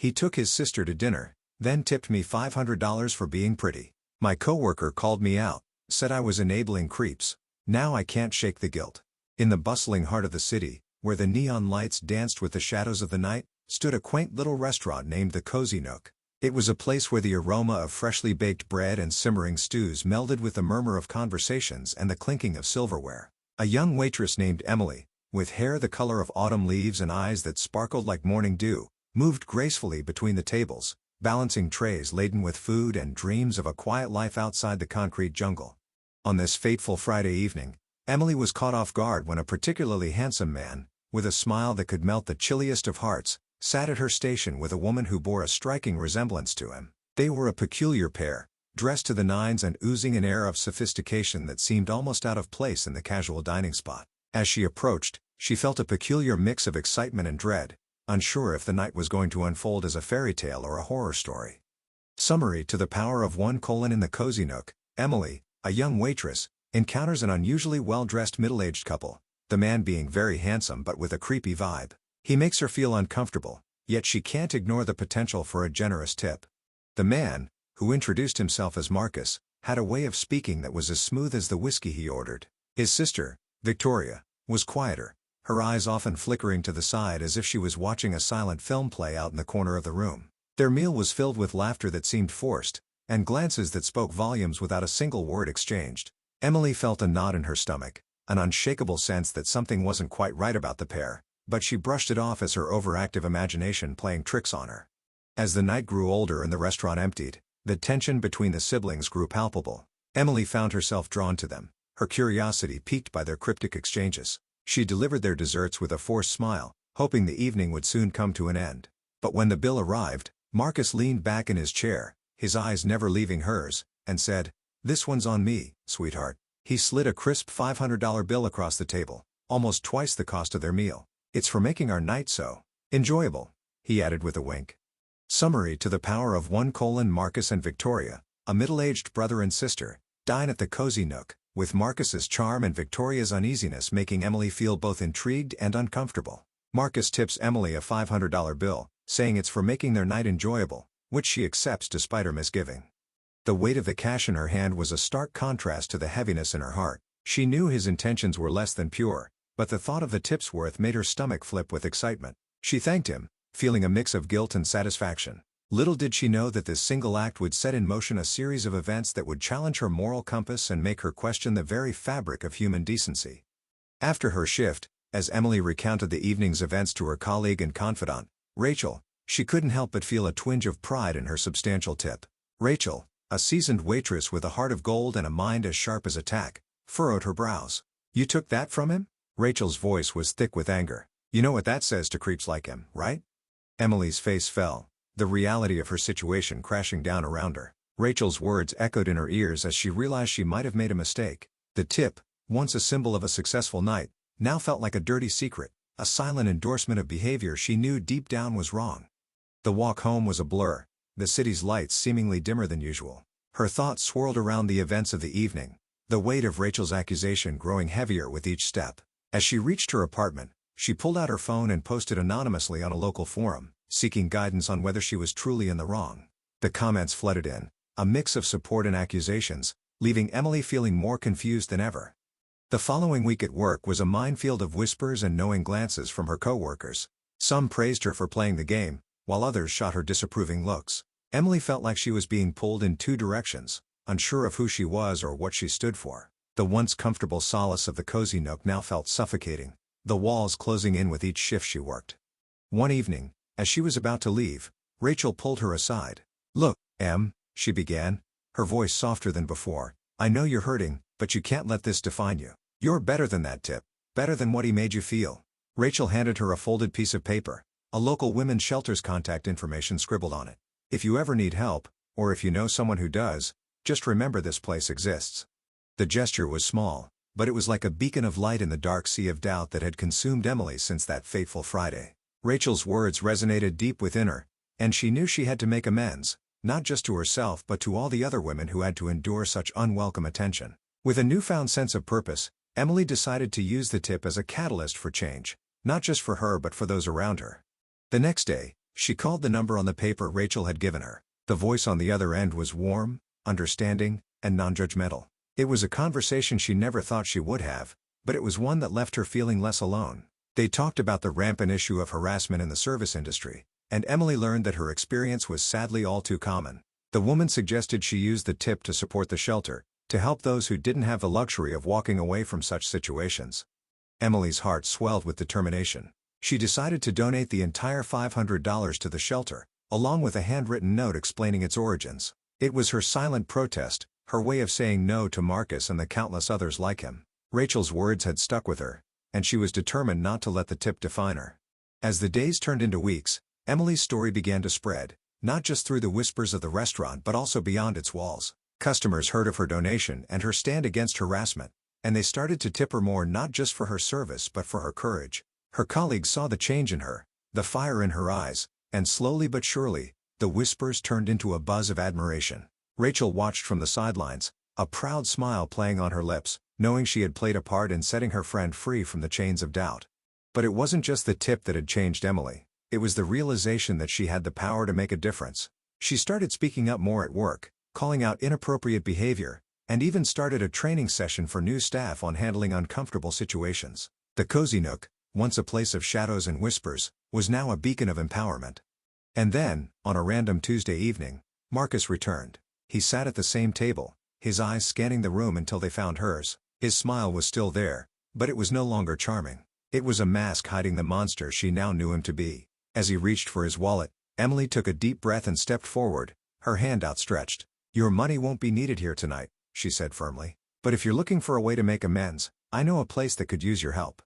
He took his sister to dinner, then tipped me $500 for being pretty. My coworker called me out, said I was enabling creeps. Now I can't shake the guilt. In the bustling heart of the city, where the neon lights danced with the shadows of the night, stood a quaint little restaurant named the Cozy Nook. It was a place where the aroma of freshly baked bread and simmering stews melded with the murmur of conversations and the clinking of silverware. A young waitress named Emily, with hair the color of autumn leaves and eyes that sparkled like morning dew, moved gracefully between the tables, balancing trays laden with food and dreams of a quiet life outside the concrete jungle. On this fateful Friday evening, Emily was caught off guard when a particularly handsome man, with a smile that could melt the chilliest of hearts, sat at her station with a woman who bore a striking resemblance to him. They were a peculiar pair, dressed to the nines and oozing an air of sophistication that seemed almost out of place in the casual dining spot. As she approached, she felt a peculiar mix of excitement and dread, unsure if the night was going to unfold as a fairy tale or a horror story. Summary to the power of one: in the Cozy Nook, Emily, a young waitress, encounters an unusually well-dressed middle-aged couple, the man being very handsome but with a creepy vibe. He makes her feel uncomfortable, yet she can't ignore the potential for a generous tip. The man, who introduced himself as Marcus, had a way of speaking that was as smooth as the whiskey he ordered. His sister, Victoria, was quieter, her eyes often flickering to the side as if she was watching a silent film play out in the corner of the room. Their meal was filled with laughter that seemed forced, and glances that spoke volumes without a single word exchanged. Emily felt a knot in her stomach, an unshakable sense that something wasn't quite right about the pair, but she brushed it off as her overactive imagination playing tricks on her. As the night grew older and the restaurant emptied, the tension between the siblings grew palpable. Emily found herself drawn to them, her curiosity piqued by their cryptic exchanges. She delivered their desserts with a forced smile, hoping the evening would soon come to an end. But when the bill arrived, Marcus leaned back in his chair, his eyes never leaving hers, and said, "This one's on me, sweetheart." He slid a crisp $500 bill across the table, almost twice the cost of their meal. "It's for making our night so enjoyable," he added with a wink. Summary to the power of one: Marcus and Victoria, a middle-aged brother and sister, dine at the Cozy Nook, with Marcus's charm and Victoria's uneasiness making Emily feel both intrigued and uncomfortable. Marcus tips Emily a $500 bill, saying it's for making their night enjoyable, which she accepts despite her misgiving. The weight of the cash in her hand was a stark contrast to the heaviness in her heart. She knew his intentions were less than pure, but the thought of the tip's worth made her stomach flip with excitement. She thanked him, feeling a mix of guilt and satisfaction. Little did she know that this single act would set in motion a series of events that would challenge her moral compass and make her question the very fabric of human decency. After her shift, as Emily recounted the evening's events to her colleague and confidant, Rachel, she couldn't help but feel a twinge of pride in her substantial tip. Rachel, a seasoned waitress with a heart of gold and a mind as sharp as a tack, furrowed her brows. "You took that from him?" Rachel's voice was thick with anger. "You know what that says to creeps like him, right?" Emily's face fell, the reality of her situation crashing down around her. Rachel's words echoed in her ears as she realized she might have made a mistake. The tip, once a symbol of a successful night, now felt like a dirty secret, a silent endorsement of behavior she knew deep down was wrong. The walk home was a blur, the city's lights seemingly dimmer than usual. Her thoughts swirled around the events of the evening, the weight of Rachel's accusation growing heavier with each step. As she reached her apartment, she pulled out her phone and posted anonymously on a local forum, seeking guidance on whether she was truly in the wrong. The comments flooded in, a mix of support and accusations, leaving Emily feeling more confused than ever. The following week at work was a minefield of whispers and knowing glances from her coworkers. Some praised her for playing the game, while others shot her disapproving looks. Emily felt like she was being pulled in two directions, unsure of who she was or what she stood for. The once comfortable solace of the Cozy Nook now felt suffocating, the walls closing in with each shift she worked. One evening, as she was about to leave, Rachel pulled her aside. "Look, Em," she began, her voice softer than before, "I know you're hurting, but you can't let this define you. You're better than that tip, better than what he made you feel." Rachel handed her a folded piece of paper, a local women's shelter's contact information scribbled on it. "If you ever need help, or if you know someone who does, just remember this place exists." The gesture was small, but it was like a beacon of light in the dark sea of doubt that had consumed Emily since that fateful Friday. Rachel's words resonated deep within her, and she knew she had to make amends, not just to herself but to all the other women who had to endure such unwelcome attention. With a newfound sense of purpose, Emily decided to use the tip as a catalyst for change, not just for her but for those around her. The next day, She called the number on the paper Rachel had given her. The voice on the other end was warm, understanding, and non-judgmental. It was a conversation she never thought she would have, but it was one that left her feeling less alone. They talked about the rampant issue of harassment in the service industry, and Emily learned that her experience was sadly all too common. The woman suggested she use the tip to support the shelter, to help those who didn't have the luxury of walking away from such situations. Emily's heart swelled with determination. She decided to donate the entire $500 to the shelter, along with a handwritten note explaining its origins. It was her silent protest, her way of saying no to Marcus and the countless others like him. Rachel's words had stuck with her, and she was determined not to let the tip define her. As the days turned into weeks, Emily's story began to spread, not just through the whispers of the restaurant but also beyond its walls. Customers heard of her donation and her stand against harassment, and they started to tip her more, not just for her service but for her courage. Her colleagues saw the change in her, the fire in her eyes, and slowly but surely, the whispers turned into a buzz of admiration. Rachel watched from the sidelines, a proud smile playing on her lips, knowing she had played a part in setting her friend free from the chains of doubt. But it wasn't just the tip that had changed Emily. It was the realization that she had the power to make a difference. She started speaking up more at work, calling out inappropriate behavior, and even started a training session for new staff on handling uncomfortable situations. The cozy nook, once a place of shadows and whispers, was now a beacon of empowerment. And then, on a random Tuesday evening, Marcus returned. He sat at the same table, his eyes scanning the room until they found hers. His smile was still there, but it was no longer charming. It was a mask hiding the monster she now knew him to be. As he reached for his wallet, Emily took a deep breath and stepped forward, her hand outstretched. "Your money won't be needed here tonight," she said firmly. "But if you're looking for a way to make amends, I know a place that could use your help."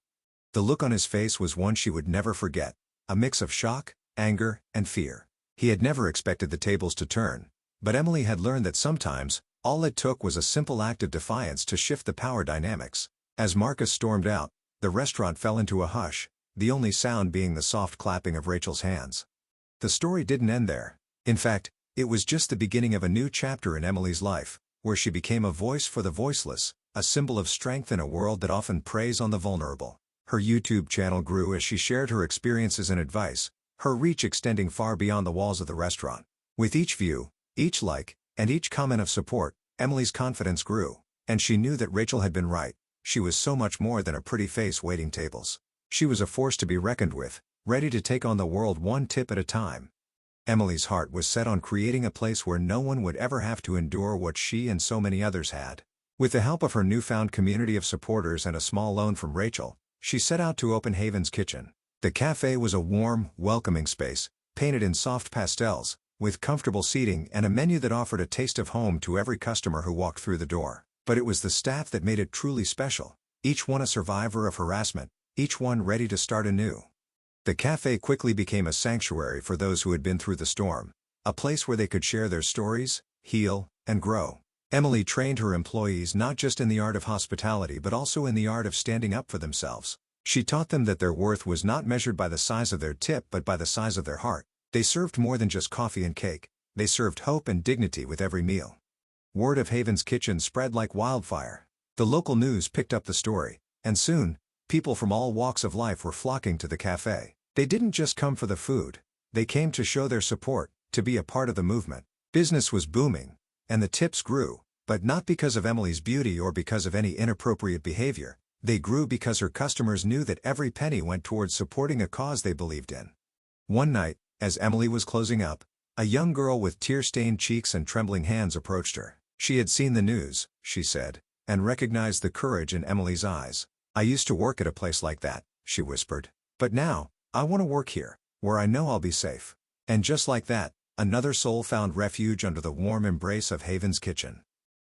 The look on his face was one she would never forget, a mix of shock, anger, and fear. He had never expected the tables to turn, but Emily had learned that sometimes, all it took was a simple act of defiance to shift the power dynamics. As Marcus stormed out, the restaurant fell into a hush, the only sound being the soft clapping of Rachel's hands. The story didn't end there. In fact, it was just the beginning of a new chapter in Emily's life, where she became a voice for the voiceless, a symbol of strength in a world that often preys on the vulnerable. Her YouTube channel grew as she shared her experiences and advice, her reach extending far beyond the walls of the restaurant. With each view, each like, and each comment of support, Emily's confidence grew, and she knew that Rachel had been right. She was so much more than a pretty face waiting tables. She was a force to be reckoned with, ready to take on the world one tip at a time. Emily's heart was set on creating a place where no one would ever have to endure what she and so many others had. With the help of her newfound community of supporters and a small loan from Rachel, she set out to open Haven's Kitchen. The cafe was a warm, welcoming space, painted in soft pastels, with comfortable seating and a menu that offered a taste of home to every customer who walked through the door. But it was the staff that made it truly special, each one a survivor of harassment, each one ready to start anew. The cafe quickly became a sanctuary for those who had been through the storm, a place where they could share their stories, heal, and grow. Emily trained her employees not just in the art of hospitality but also in the art of standing up for themselves. She taught them that their worth was not measured by the size of their tip but by the size of their heart. They served more than just coffee and cake, they served hope and dignity with every meal. Word of Haven's Kitchen spread like wildfire. The local news picked up the story, and soon, people from all walks of life were flocking to the cafe. They didn't just come for the food, they came to show their support, to be a part of the movement. Business was booming, and the tips grew, but not because of Emily's beauty or because of any inappropriate behavior. They grew because her customers knew that every penny went towards supporting a cause they believed in. One night, as Emily was closing up, a young girl with tear-stained cheeks and trembling hands approached her. She had seen the news, she said, and recognized the courage in Emily's eyes. "I used to work at a place like that," she whispered. "But now, I want to work here, where I know I'll be safe." And just like that, another soul found refuge under the warm embrace of Haven's Kitchen.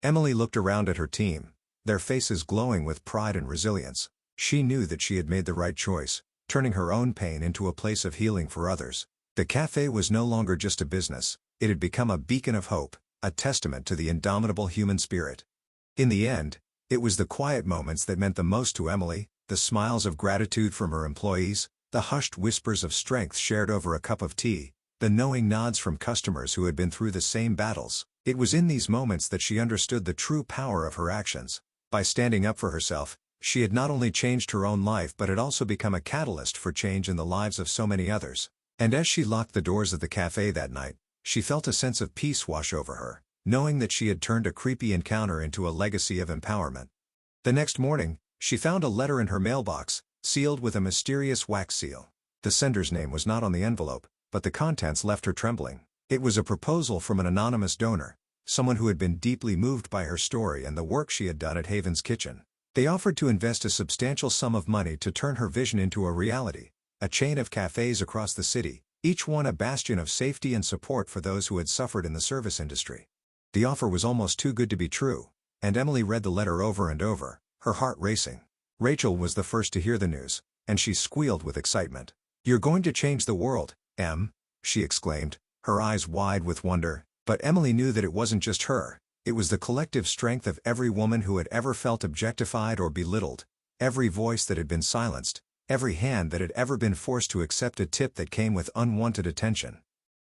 Emily looked around at her team, their faces glowing with pride and resilience. She knew that she had made the right choice, turning her own pain into a place of healing for others. The cafe was no longer just a business, it had become a beacon of hope, a testament to the indomitable human spirit. In the end, it was the quiet moments that meant the most to Emily, the smiles of gratitude from her employees, the hushed whispers of strength shared over a cup of tea, the knowing nods from customers who had been through the same battles. It was in these moments that she understood the true power of her actions. By standing up for herself, she had not only changed her own life but had also become a catalyst for change in the lives of so many others. And as she locked the doors of the cafe that night, she felt a sense of peace wash over her, knowing that she had turned a creepy encounter into a legacy of empowerment. The next morning, she found a letter in her mailbox, sealed with a mysterious wax seal. The sender's name was not on the envelope, but the contents left her trembling. It was a proposal from an anonymous donor, someone who had been deeply moved by her story and the work she had done at Haven's Kitchen. They offered to invest a substantial sum of money to turn her vision into a reality, a chain of cafes across the city, each one a bastion of safety and support for those who had suffered in the service industry. The offer was almost too good to be true, and Emily read the letter over and over, her heart racing. Rachel was the first to hear the news, and she squealed with excitement. "You're going to change the world, Em," she exclaimed, her eyes wide with wonder. But Emily knew that it wasn't just her, it was the collective strength of every woman who had ever felt objectified or belittled, every voice that had been silenced, every hand that had ever been forced to accept a tip that came with unwanted attention.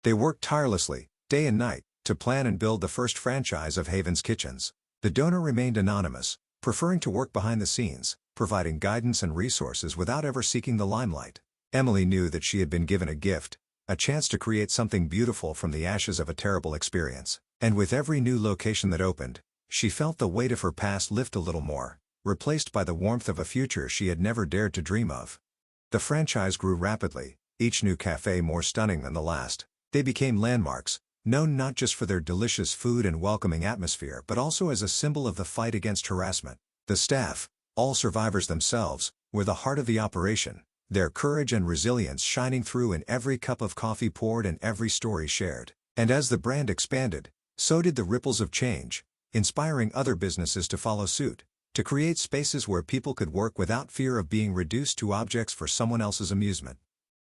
They worked tirelessly, day and night, to plan and build the first franchise of Haven's Kitchens. The donor remained anonymous, preferring to work behind the scenes, providing guidance and resources without ever seeking the limelight. Emily knew that she had been given a gift, a chance to create something beautiful from the ashes of a terrible experience. And with every new location that opened, she felt the weight of her past lift a little more, replaced by the warmth of a future she had never dared to dream of. The franchise grew rapidly, each new cafe more stunning than the last. They became landmarks, known not just for their delicious food and welcoming atmosphere but also as a symbol of the fight against harassment. The staff, all survivors themselves, were the heart of the operation, their courage and resilience shining through in every cup of coffee poured and every story shared. And as the brand expanded, so did the ripples of change, inspiring other businesses to follow suit, to create spaces where people could work without fear of being reduced to objects for someone else's amusement.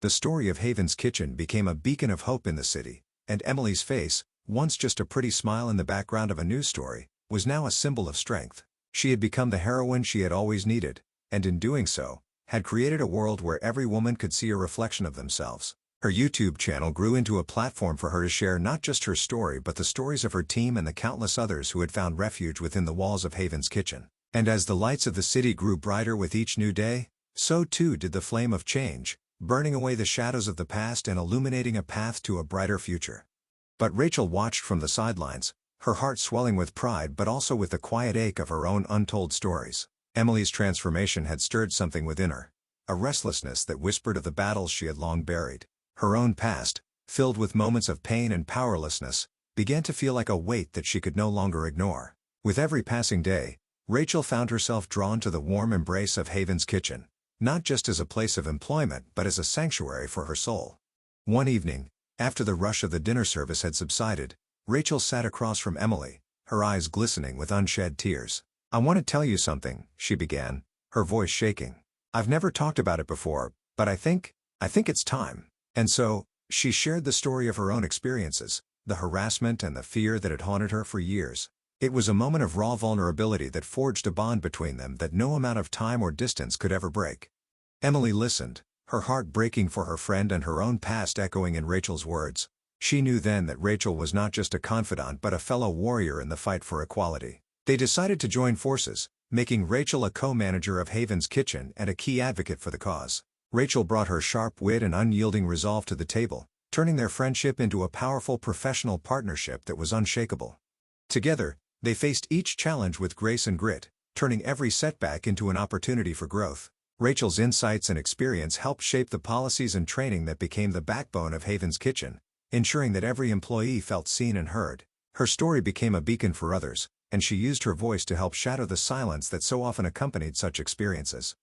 The story of Haven's Kitchen became a beacon of hope in the city, and Emily's face, once just a pretty smile in the background of a news story, was now a symbol of strength. She had become the heroine she had always needed, and in doing so, had created a world where every woman could see a reflection of themselves. Her YouTube channel grew into a platform for her to share not just her story but the stories of her team and the countless others who had found refuge within the walls of Haven's Kitchen. And as the lights of the city grew brighter with each new day, so too did the flame of change, burning away the shadows of the past and illuminating a path to a brighter future. But Rachel watched from the sidelines, her heart swelling with pride but also with the quiet ache of her own untold stories. Emily's transformation had stirred something within her, a restlessness that whispered of the battles she had long buried. Her own past, filled with moments of pain and powerlessness, began to feel like a weight that she could no longer ignore. With every passing day, Rachel found herself drawn to the warm embrace of Haven's Kitchen, not just as a place of employment but as a sanctuary for her soul. One evening, after the rush of the dinner service had subsided, Rachel sat across from Emily, her eyes glistening with unshed tears. "I want to tell you something," she began, her voice shaking. "I've never talked about it before, but I think it's time." And so, she shared the story of her own experiences, the harassment and the fear that had haunted her for years. It was a moment of raw vulnerability that forged a bond between them that no amount of time or distance could ever break. Emily listened, her heart breaking for her friend and her own past echoing in Rachel's words. She knew then that Rachel was not just a confidant but a fellow warrior in the fight for equality. They decided to join forces, making Rachel a co-manager of Haven's Kitchen and a key advocate for the cause. Rachel brought her sharp wit and unyielding resolve to the table, turning their friendship into a powerful professional partnership that was unshakable. Together, they faced each challenge with grace and grit, turning every setback into an opportunity for growth. Rachel's insights and experience helped shape the policies and training that became the backbone of Haven's Kitchen, ensuring that every employee felt seen and heard. Her story became a beacon for others, and she used her voice to help shatter the silence that so often accompanied such experiences.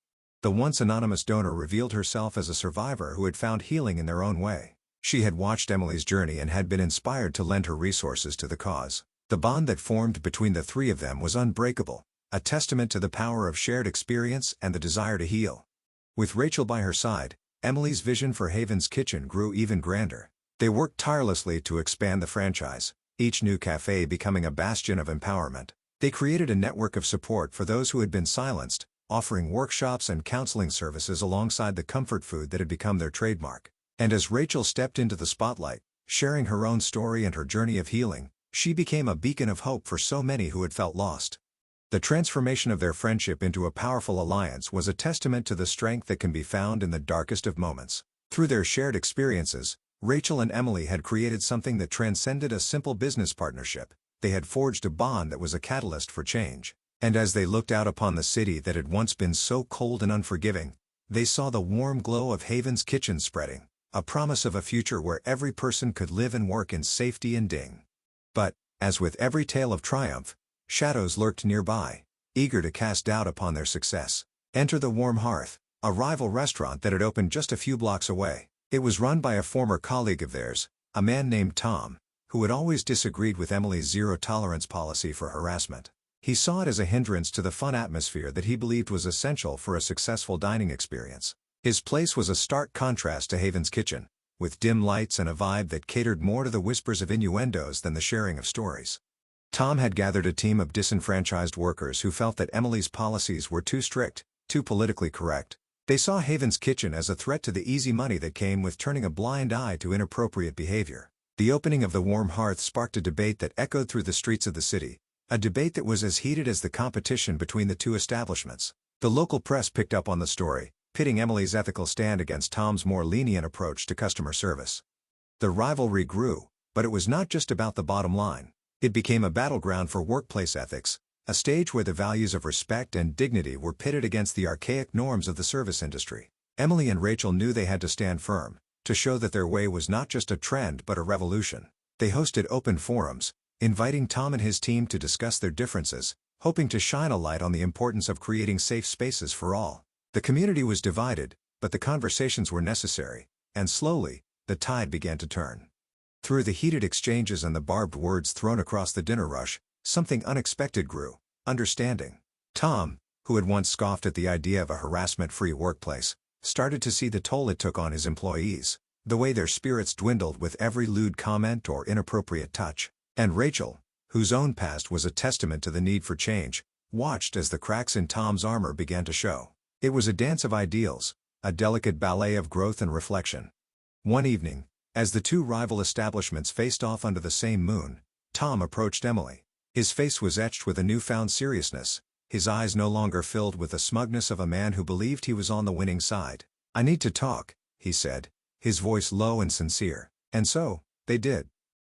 The once anonymous donor revealed herself as a survivor who had found healing in their own way. She had watched Emily's journey and had been inspired to lend her resources to the cause. The bond that formed between the three of them was unbreakable, a testament to the power of shared experience and the desire to heal. With Rachel by her side, Emily's vision for Haven's Kitchen grew even grander. They worked tirelessly to expand the franchise, each new cafe becoming a bastion of empowerment. They created a network of support for those who had been silenced, offering workshops and counseling services alongside the comfort food that had become their trademark. And as Rachel stepped into the spotlight, sharing her own story and her journey of healing, she became a beacon of hope for so many who had felt lost. The transformation of their friendship into a powerful alliance was a testament to the strength that can be found in the darkest of moments. Through their shared experiences, Rachel and Emily had created something that transcended a simple business partnership. They had forged a bond that was a catalyst for change. And as they looked out upon the city that had once been so cold and unforgiving, they saw the warm glow of Haven's Kitchen spreading, a promise of a future where every person could live and work in safety and ding. But, as with every tale of triumph, shadows lurked nearby, eager to cast doubt upon their success. Enter the Warm Hearth, a rival restaurant that had opened just a few blocks away. It was run by a former colleague of theirs, a man named Tom, who had always disagreed with Emily's zero-tolerance policy for harassment. He saw it as a hindrance to the fun atmosphere that he believed was essential for a successful dining experience. His place was a stark contrast to Haven's Kitchen, with dim lights and a vibe that catered more to the whispers of innuendos than the sharing of stories. Tom had gathered a team of disenfranchised workers who felt that Emily's policies were too strict, too politically correct. They saw Haven's Kitchen as a threat to the easy money that came with turning a blind eye to inappropriate behavior. The opening of the Warm Hearth sparked a debate that echoed through the streets of the city, a debate that was as heated as the competition between the two establishments. The local press picked up on the story, pitting Emily's ethical stand against Tom's more lenient approach to customer service. The rivalry grew, but it was not just about the bottom line. It became a battleground for workplace ethics, a stage where the values of respect and dignity were pitted against the archaic norms of the service industry. Emily and Rachel knew they had to stand firm, to show that their way was not just a trend but a revolution. They hosted open forums, inviting Tom and his team to discuss their differences, hoping to shine a light on the importance of creating safe spaces for all. The community was divided, but the conversations were necessary, and slowly, the tide began to turn. Through the heated exchanges and the barbed words thrown across the dinner rush, something unexpected grew: understanding. Tom, who had once scoffed at the idea of a harassment-free workplace, started to see the toll it took on his employees, the way their spirits dwindled with every lewd comment or inappropriate touch. And Rachel, whose own past was a testament to the need for change, watched as the cracks in Tom's armor began to show. It was a dance of ideals, a delicate ballet of growth and reflection. One evening, as the two rival establishments faced off under the same moon, Tom approached Emily. His face was etched with a newfound seriousness, his eyes no longer filled with the smugness of a man who believed he was on the winning side. "I need to talk," he said, his voice low and sincere. And so, they did.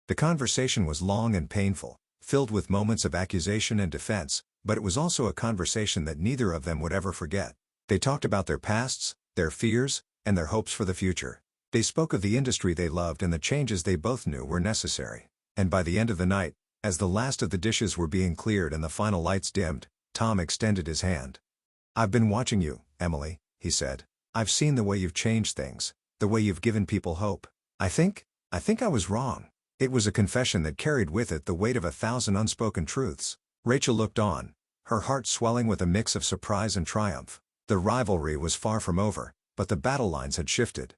The conversation was long and painful, filled with moments of accusation and defense, but it was also a conversation that neither of them would ever forget. They talked about their pasts, their fears, and their hopes for the future. They spoke of the industry they loved and the changes they both knew were necessary. And by the end of the night, as the last of the dishes were being cleared and the final lights dimmed, Tom extended his hand. "I've been watching you, Emily," he said. "I've seen the way you've changed things, the way you've given people hope. I think I was wrong." It was a confession that carried with it the weight of 1,000 unspoken truths. Rachel looked on, her heart swelling with a mix of surprise and triumph. The rivalry was far from over, but the battle lines had shifted.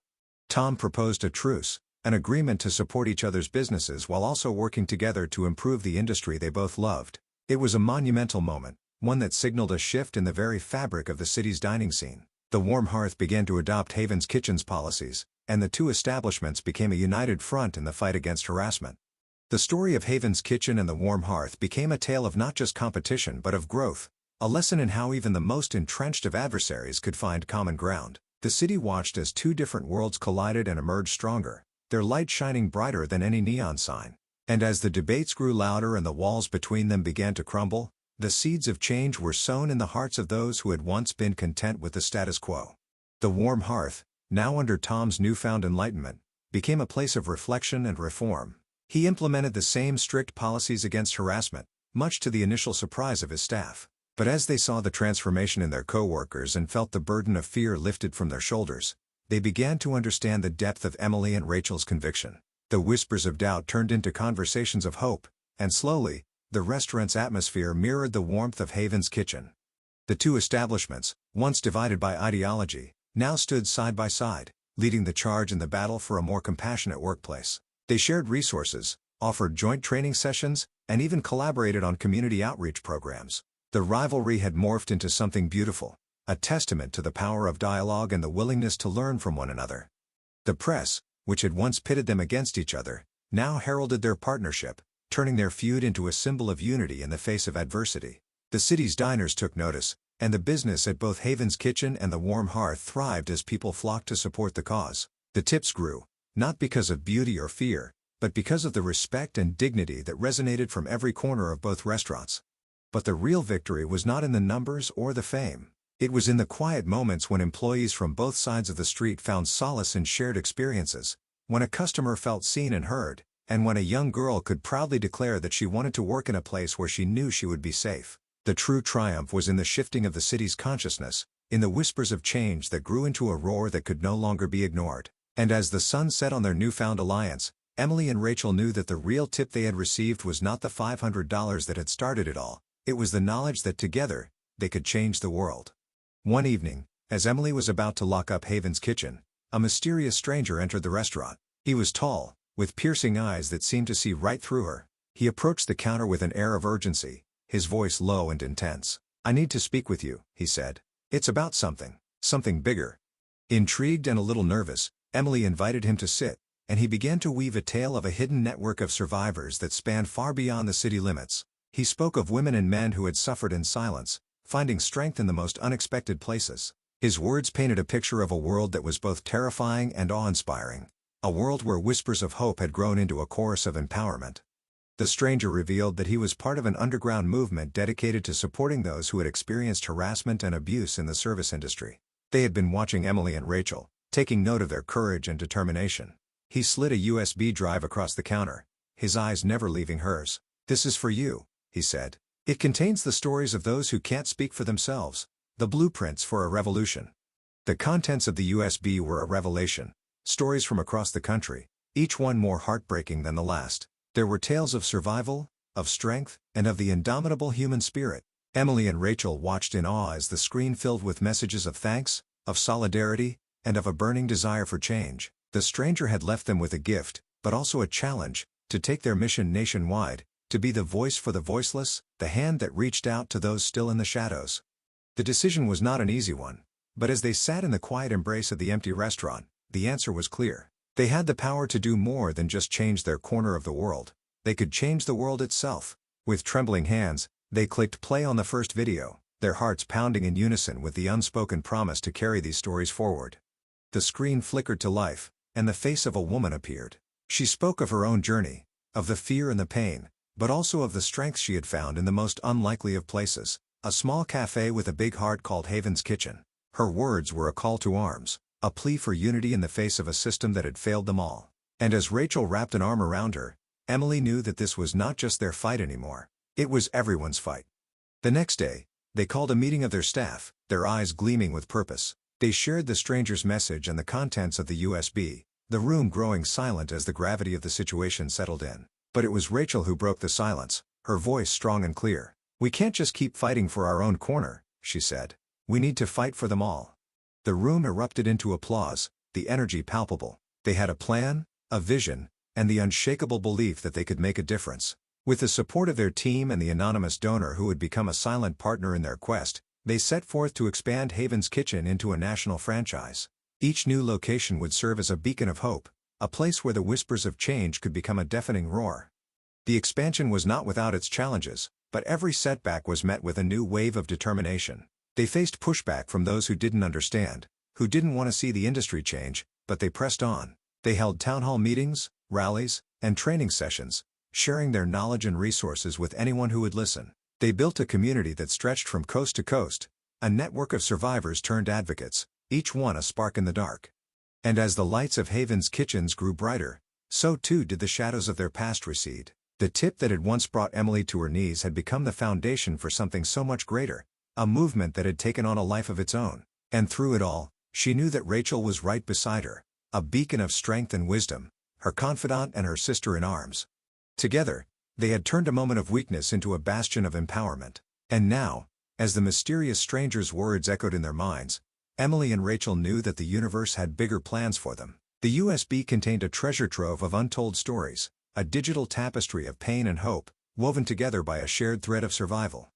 Tom proposed a truce, an agreement to support each other's businesses while also working together to improve the industry they both loved. It was a monumental moment, one that signaled a shift in the very fabric of the city's dining scene. The Warm Hearth began to adopt Haven's Kitchen's policies, and the two establishments became a united front in the fight against harassment. The story of Haven's Kitchen and the Warm Hearth became a tale of not just competition but of growth, a lesson in how even the most entrenched of adversaries could find common ground. The city watched as two different worlds collided and emerged stronger, their light shining brighter than any neon sign. And as the debates grew louder and the walls between them began to crumble, the seeds of change were sown in the hearts of those who had once been content with the status quo. The Warm Hearth, now under Tom's newfound enlightenment, became a place of reflection and reform. He implemented the same strict policies against harassment, much to the initial surprise of his staff. But as they saw the transformation in their coworkers and felt the burden of fear lifted from their shoulders, they began to understand the depth of Emily and Rachel's conviction. The whispers of doubt turned into conversations of hope, and slowly, the restaurant's atmosphere mirrored the warmth of Haven's Kitchen. The two establishments, once divided by ideology, now stood side by side, leading the charge in the battle for a more compassionate workplace. They shared resources, offered joint training sessions, and even collaborated on community outreach programs. The rivalry had morphed into something beautiful, a testament to the power of dialogue and the willingness to learn from one another. The press, which had once pitted them against each other, now heralded their partnership, turning their feud into a symbol of unity in the face of adversity. The city's diners took notice, and the business at both Haven's Kitchen and the Warm Hearth thrived as people flocked to support the cause. The tips grew, not because of beauty or fear, but because of the respect and dignity that resonated from every corner of both restaurants. But the real victory was not in the numbers or the fame. It was in the quiet moments when employees from both sides of the street found solace in shared experiences, when a customer felt seen and heard, and when a young girl could proudly declare that she wanted to work in a place where she knew she would be safe. The true triumph was in the shifting of the city's consciousness, in the whispers of change that grew into a roar that could no longer be ignored. And as the sun set on their newfound alliance, Emily and Rachel knew that the real tip they had received was not the $500 that had started it all. It was the knowledge that together, they could change the world. One evening, as Emily was about to lock up Haven's kitchen, a mysterious stranger entered the restaurant. He was tall, with piercing eyes that seemed to see right through her. He approached the counter with an air of urgency, his voice low and intense. "I need to speak with you," he said. "It's about something bigger." Intrigued and a little nervous, Emily invited him to sit, and he began to weave a tale of a hidden network of survivors that spanned far beyond the city limits. He spoke of women and men who had suffered in silence, finding strength in the most unexpected places. His words painted a picture of a world that was both terrifying and awe-inspiring, a world where whispers of hope had grown into a chorus of empowerment. The stranger revealed that he was part of an underground movement dedicated to supporting those who had experienced harassment and abuse in the service industry. They had been watching Emily and Rachel, taking note of their courage and determination. He slid a USB drive across the counter, his eyes never leaving hers. "This is for you," he said. "It contains the stories of those who can't speak for themselves, the blueprints for a revolution." The contents of the USB were a revelation, stories from across the country, each one more heartbreaking than the last. There were tales of survival, of strength, and of the indomitable human spirit. Emily and Rachel watched in awe as the screen filled with messages of thanks, of solidarity, and of a burning desire for change. The stranger had left them with a gift, but also a challenge, to take their mission nationwide, to be the voice for the voiceless, the hand that reached out to those still in the shadows. The decision was not an easy one, but as they sat in the quiet embrace of the empty restaurant, the answer was clear. They had the power to do more than just change their corner of the world. They could change the world itself. With trembling hands, they clicked play on the first video, their hearts pounding in unison with the unspoken promise to carry these stories forward. The screen flickered to life, and the face of a woman appeared. She spoke of her own journey, of the fear and the pain, but also of the strength she had found in the most unlikely of places, a small cafe with a big heart called Haven's Kitchen. Her words were a call to arms, a plea for unity in the face of a system that had failed them all. And as Rachel wrapped an arm around her, Emily knew that this was not just their fight anymore. It was everyone's fight. The next day, they called a meeting of their staff, their eyes gleaming with purpose. They shared the stranger's message and the contents of the USB, the room growing silent as the gravity of the situation settled in. But it was Rachel who broke the silence, her voice strong and clear. "We can't just keep fighting for our own corner," she said. "We need to fight for them all." The room erupted into applause, the energy palpable. They had a plan, a vision, and the unshakable belief that they could make a difference. With the support of their team and the anonymous donor who had become a silent partner in their quest, they set forth to expand Haven's Kitchen into a national franchise. Each new location would serve as a beacon of hope, a place where the whispers of change could become a deafening roar. The expansion was not without its challenges, but every setback was met with a new wave of determination. They faced pushback from those who didn't understand, who didn't want to see the industry change, but they pressed on. They held town hall meetings, rallies, and training sessions, sharing their knowledge and resources with anyone who would listen. They built a community that stretched from coast to coast, a network of survivors turned advocates, each one a spark in the dark. And as the lights of Haven's Kitchens grew brighter, so too did the shadows of their past recede. The tip that had once brought Emily to her knees had become the foundation for something so much greater, a movement that had taken on a life of its own. And through it all, she knew that Rachel was right beside her, a beacon of strength and wisdom, her confidant and her sister in arms. Together, they had turned a moment of weakness into a bastion of empowerment. And now, as the mysterious stranger's words echoed in their minds, Emily and Rachel knew that the universe had bigger plans for them. The USB contained a treasure trove of untold stories, a digital tapestry of pain and hope, woven together by a shared thread of survival.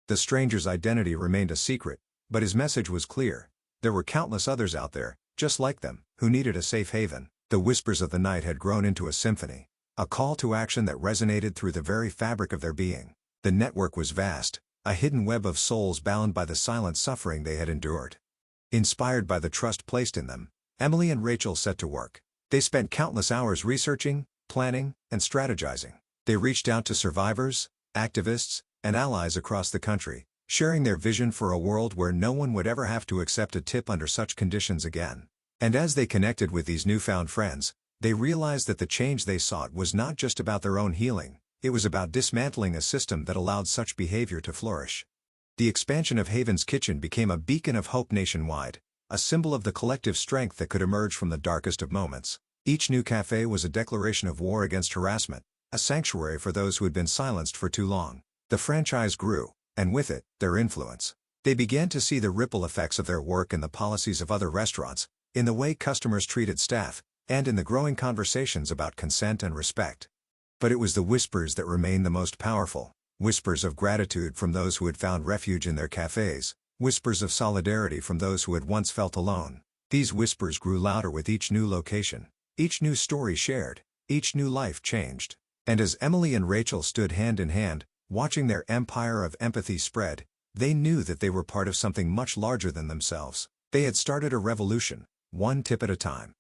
The stranger's identity remained a secret, but his message was clear. There were countless others out there, just like them, who needed a safe haven. The whispers of the night had grown into a symphony, a call to action that resonated through the very fabric of their being. The network was vast, a hidden web of souls bound by the silent suffering they had endured. Inspired by the trust placed in them, Emily and Rachel set to work. They spent countless hours researching, planning, and strategizing. They reached out to survivors, activists, and allies across the country, sharing their vision for a world where no one would ever have to accept a tip under such conditions again. And as they connected with these newfound friends, they realized that the change they sought was not just about their own healing, it was about dismantling a system that allowed such behavior to flourish. The expansion of Haven's Kitchen became a beacon of hope nationwide, a symbol of the collective strength that could emerge from the darkest of moments. Each new cafe was a declaration of war against harassment, a sanctuary for those who had been silenced for too long. The franchise grew, and with it, their influence. They began to see the ripple effects of their work in the policies of other restaurants, in the way customers treated staff, and in the growing conversations about consent and respect. But it was the whispers that remained the most powerful, whispers of gratitude from those who had found refuge in their cafes, whispers of solidarity from those who had once felt alone. These whispers grew louder with each new location, each new story shared, each new life changed. And as Emily and Rachel stood hand in hand, watching their empire of empathy spread, they knew that they were part of something much larger than themselves. They had started a revolution, one tip at a time.